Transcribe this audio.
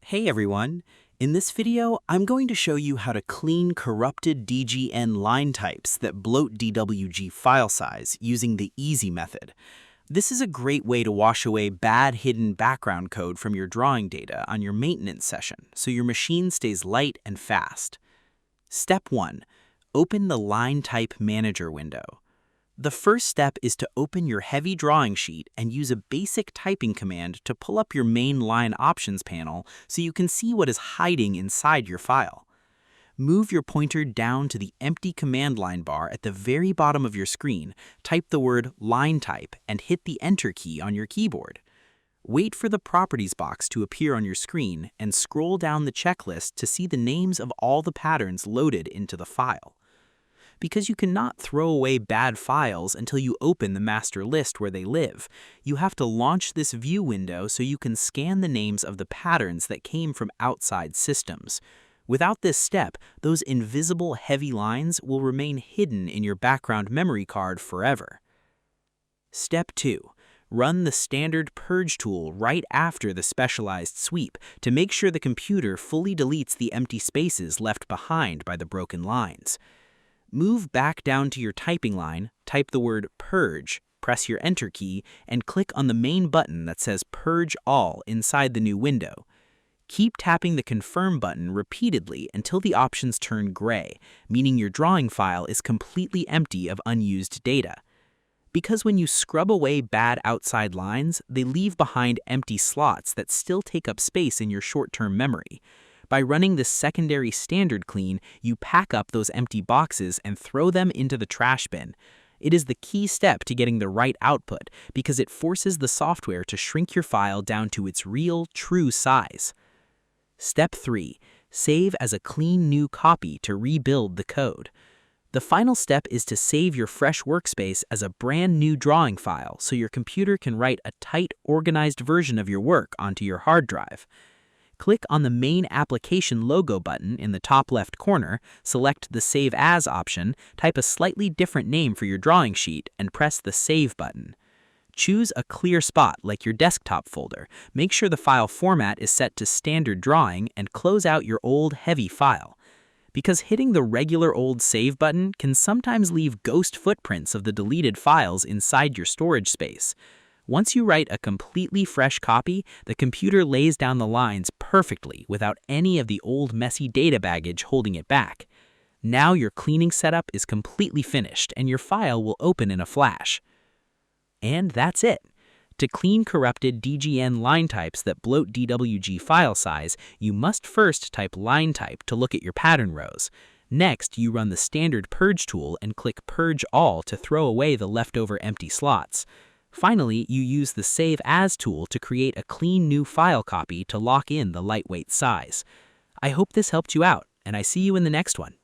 Hey everyone! In this video, I'm going to show you how to clean corrupted DGN line types that bloat DWG file size using the easy method. This is a great way to wash away bad hidden background code from your drawing data on your maintenance session so your machine stays light and fast. Step 1. Open the Line Type Manager window. The first step is to open your heavy drawing sheet and use a basic typing command to pull up your main line options panel so you can see what is hiding inside your file. Move your pointer down to the empty command line bar at the very bottom of your screen, type the word linetype, and hit the Enter key on your keyboard. Wait for the Properties box to appear on your screen and scroll down the checklist to see the names of all the patterns loaded into the file. Because you cannot throw away bad files until you open the master list where they live, you have to launch this view window so you can scan the names of the patterns that came from outside systems. Without this step, those invisible heavy lines will remain hidden in your background memory card forever. Step 2. Run the standard purge tool right after the specialized sweep to make sure the computer fully deletes the empty spaces left behind by the broken lines. Move back down to your typing line, type the word purge, press your Enter key, and click on the main button that says Purge All inside the new window. Keep tapping the Confirm button repeatedly until the options turn gray, meaning your drawing file is completely empty of unused data. Because when you scrub away bad outside lines, they leave behind empty slots that still take up space in your short-term memory. By running this secondary standard clean, you pack up those empty boxes and throw them into the trash bin. It is the key step to getting the right output because it forces the software to shrink your file down to its real, true size. Step 3. Save as a clean new copy to rebuild the code. The final step is to save your fresh workspace as a brand new drawing file so your computer can write a tight, organized version of your work onto your hard drive. Click on the main application logo button in the top left corner, select the Save As option, type a slightly different name for your drawing sheet, and press the Save button. Choose a clear spot like your desktop folder. Make sure the file format is set to standard drawing and close out your old heavy file. Because hitting the regular old Save button can sometimes leave ghost footprints of the deleted files inside your storage space. Once you write a completely fresh copy, the computer lays down the lines perfectly without any of the old messy data baggage holding it back. Now your cleaning setup is completely finished and your file will open in a flash. And that's it. To clean corrupted DGN line types that bloat DWG file size, you must first type linetype to look at your pattern rows. Next, you run the standard purge tool and click Purge All to throw away the leftover empty slots. Finally, you use the Save As tool to create a clean new file copy to lock in the lightweight size. I hope this helped you out, and I see you in the next one.